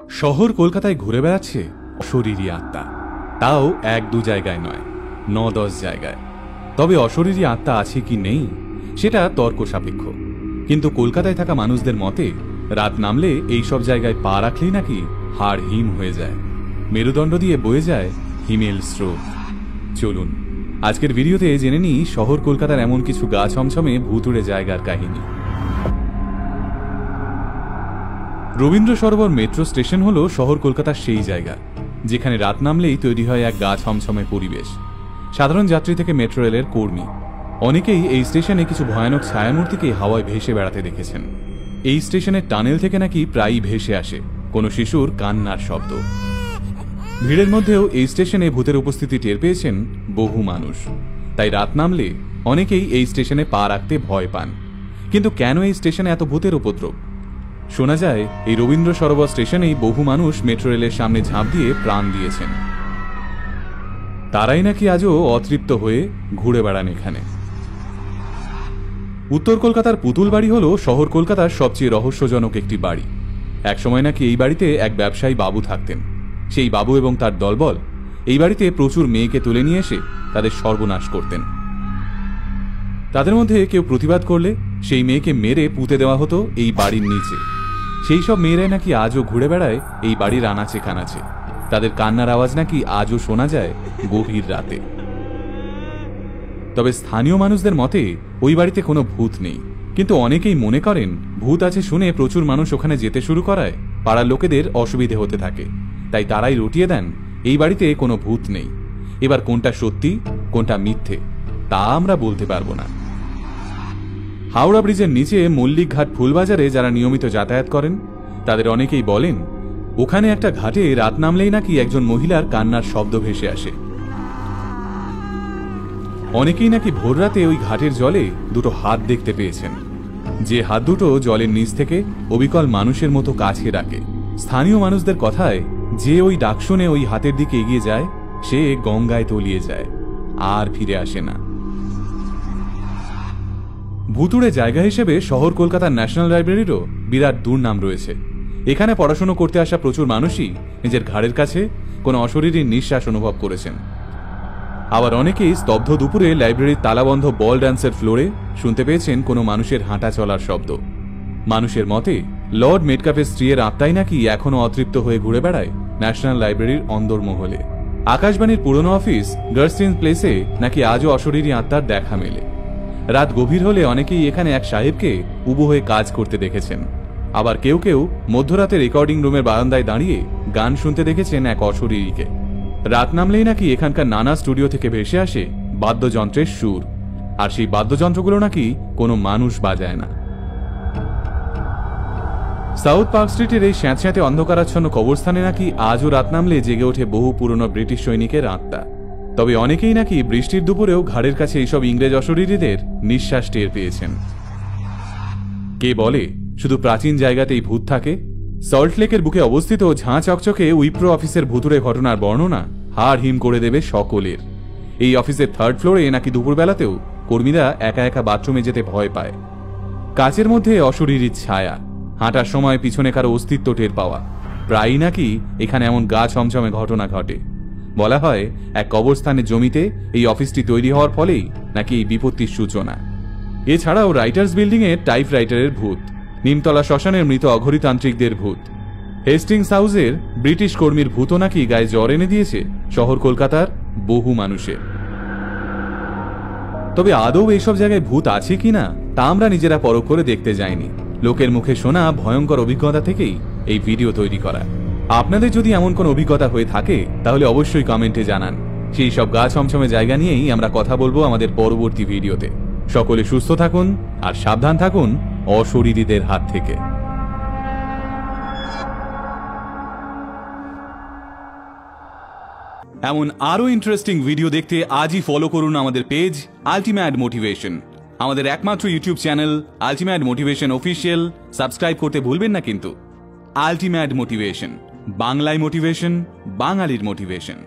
শহর কলকাতায় ঘুরে বেড়াচ্ছে অশরীরী আত্মা, তাও এক দু জায়গায় নয়, ৯-১০ জায়গায়। তবে অশরীরী আত্মা আছে কি নেই সেটা তর্ক সাপেক্ষ, কিন্তু কলকাতায় থাকা মানুষদের মতে রাত নামলে এইসব জায়গায় পা রাখলেই নাকি হাড় হিম হয়ে যায়, মেরুদণ্ড দিয়ে বয়ে যায় হিমেল স্রোত। চলুন আজকের ভিডিওতে জেনে নিই শহর কলকাতার এমন কিছু গা ছমছমে ভুতুড়ে জায়গার কাহিনী। রবীন্দ্র সরোবর মেট্রো স্টেশন হলো শহর কলকাতার সেই জায়গা যেখানে রাত নামলেই তৈরি হয় এক গা ছমছমে পরিবেশ। সাধারণ যাত্রী থেকে মেট্রো রেলের কর্মী অনেকেই এই স্টেশনে কিছু ভয়ানক ছায়ামূর্তিকে হাওয়ায় ভেসে বেড়াতে দেখেছেন। এই স্টেশনের টানেল থেকে নাকি প্রায়ই ভেসে আসে কোনো শিশুর কান্নার শব্দ। ভিড়ের মধ্যেও এই স্টেশনে ভূতের উপস্থিতি টের পেয়েছেন বহু মানুষ, তাই রাত নামলে অনেকেই এই স্টেশনে পা রাখতে ভয় পান। কিন্তু কেন এই স্টেশনে এত ভূতের উপদ্রব? শোনা যায় এই রবীন্দ্র সরোবর স্টেশনেই বহু মানুষ মেট্রো রেলের সামনে ঝাঁপ দিয়ে প্রাণ দিয়েছেন। তারাই নাকি আজও অতৃপ্ত হয়ে ঘুরে বেড়ান এখানে। উত্তর কলকাতার পুতুল বাড়ি হলো শহর কলকাতার সবচেয়ে রহস্যজনক একটি বাড়ি। একসময় নাকি এই বাড়িতে এক ব্যবসায়ী বাবু থাকতেন। সেই বাবু এবং তার দলবল এই বাড়িতে প্রচুর মেয়েকে তুলে নিয়ে এসে তাদের সর্বনাশ করতেন। তাদের মধ্যে কেউ প্রতিবাদ করলে সেই মেয়েকে মেরে পুঁতে দেওয়া হতো এই বাড়ির নিচে। সেই সব মেয়েরাই নাকি আজও ঘুরে বেড়ায় এই বাড়ির আনাচে কানাচে। তাদের কান্নার আওয়াজ নাকি আজও শোনা যায় গভীর রাতে। তবে স্থানীয় মানুষদের মতে ওই বাড়িতে কোনো ভূত নেই, কিন্তু অনেকেই মনে করেন ভূত আছে শুনে প্রচুর মানুষ ওখানে যেতে শুরু করায় পাড়ার লোকেদের অসুবিধে হতে থাকে, তাই তারাই রটিয়ে দেন এই বাড়িতে কোনো ভূত নেই। এবার কোনটা সত্যি কোনটা মিথ্যে তা আমরা বলতে পারবো না। হাওড়া ব্রিজের নিচে মল্লিকঘাট ফুলবাজারে যারা নিয়মিত যাতায়াত করেন তাদের অনেকেই বলেন ওখানে একটা ঘাটে রাত নামলেই নাকি একজন মহিলার কান্নার শব্দ ভেসে আসে। অনেকেই নাকি ভোর রাতে ওই ঘাটের জলে দুটো হাত দেখতে পেয়েছেন, যে হাত দুটো জলের নিচ থেকে অবিকল মানুষের মতো কাছে ডাকে। স্থানীয় মানুষদের কথায় যে ওই ডাক শুনে ওই হাতের দিকে এগিয়ে যায় সে গঙ্গায় তলিয়ে যায়, আর ফিরে আসে না। ভুতুড়ে জায়গা হিসেবে শহর কলকাতার ন্যাশনাল লাইব্রেরিরও বিরাট দুর্নাম রয়েছে। এখানে পড়াশোনা করতে আসা প্রচুর মানুষই নিজের ঘাড়ের কাছে কোনো অশরীরী নিঃশ্বাস অনুভব করেছেন। আবার অনেকেই স্তব্ধ দুপুরে লাইব্রেরির তালাবন্ধ বল ড্যান্সের ফ্লোরে শুনতে পেয়েছেন কোনো মানুষের হাঁটা চলার শব্দ। মানুষের মতে লর্ড মেটকাফের স্ত্রীর আত্মাই নাকি এখনও অতৃপ্ত হয়ে ঘুরে বেড়ায় ন্যাশনাল লাইব্রেরির অন্দরমহলে। আকাশবাণীর পুরনো অফিস গার্স্টিন প্লেসে নাকি আজও অশরীরী আত্মার দেখা মেলে। রাত গভীর হলে অনেকেই এখানে এক সাহেবকে উবু হয়ে কাজ করতে দেখেছেন। আবার কেউ কেউ মধ্যরাতে রেকর্ডিং রুমের বারান্দায় দাঁড়িয়ে গান শুনতে দেখেছেন এক অশরীরীকে। রাত নামলেই নাকি এখানকার নানা স্টুডিও থেকে ভেসে আসে বাদ্যযন্ত্রের সুর, আর সেই বাদ্যযন্ত্রগুলো নাকি কোনো মানুষ বাজায় না। সাউথ পার্ক স্ট্রিটের এই স্যাঁতস্যাঁতে অন্ধকারাচ্ছন্ন কবরস্থানে নাকি আজও রাত নামলে জেগে ওঠে বহু পুরনো ব্রিটিশ সৈনিকের আত্মা। তবে অনেকেই নাকি বৃষ্টির দুপুরেও ঘাড়ের কাছে এইসব ইংরেজ অশরীরীদের নিঃশ্বাস টের পেয়েছেন। কে বলে শুধু প্রাচীন জায়গাতেই ভূত থাকে? সল্টলেকের বুকে অবস্থিত ঝাঁ চকচকে উইপ্রো অফিসের ভুতুড়ে ঘটনার বর্ণনা হাড় হিম করে দেবে সকলের। এই অফিসের 3rd ফ্লোরে নাকি দুপুরবেলাতেও কর্মীরা একা একা বাথরুমে যেতে ভয় পায়। কাচের মধ্যে অশরীরীর ছায়া, হাঁটার সময় পিছনে কারো অস্তিত্ব টের পাওয়া, প্রায়ই নাকি এখানে এমন গা ছমছমে ঘটনা ঘটে। বলা হয় এক কবরস্থানের জমিতে এই অফিসটি তৈরি হওয়ার ফলেই নাকি এই বিপত্তির সূচনা। এছাড়াও রাইটার্স বিল্ডিং এর টাইপ রাইটারের ভূত, নিমতলা শ্মশানের মৃত অঘরীতান্ত্রিকদের ভূত, হেস্টিংস হাউসের ব্রিটিশ কর্মীর ভূতও নাকি গায়ে জ্বর এনে দিয়েছে শহর কলকাতার বহু মানুষের। তবে আদৌ এইসব জায়গায় ভূত আছে কিনা তা আমরা নিজেরা পরখ করে দেখতে যাইনি। লোকের মুখে শোনা ভয়ঙ্কর অভিজ্ঞতা থেকেই এই ভিডিও তৈরি করা। আপনাদের যদি এমন কোন অভিজ্ঞতা হয়ে থাকে তাহলে অবশ্যই কমেন্টে জানান। সেই সব গা ছমছমে জায়গা নিয়েই আমরা কথা বলবো আমাদের পরবর্তী ভিডিওতে। সকলে সুস্থ থাকুন আর সাবধান থাকুন অশরীরীদের হাত থেকে। এমন আরো ইন্টারেস্টিং ভিডিও দেখতে আজই ফলো করুন আমাদের পেজ আল্টিমেট মোটিভেশন। আমাদের একমাত্র YouTube channel ultimate motivation official subscribe করতে ভুলবেন না কিন্তু। আল্টিমেট মোটিভেশন, বাংলায় মোটিভেশন, বাঙালির মোটিভেশন।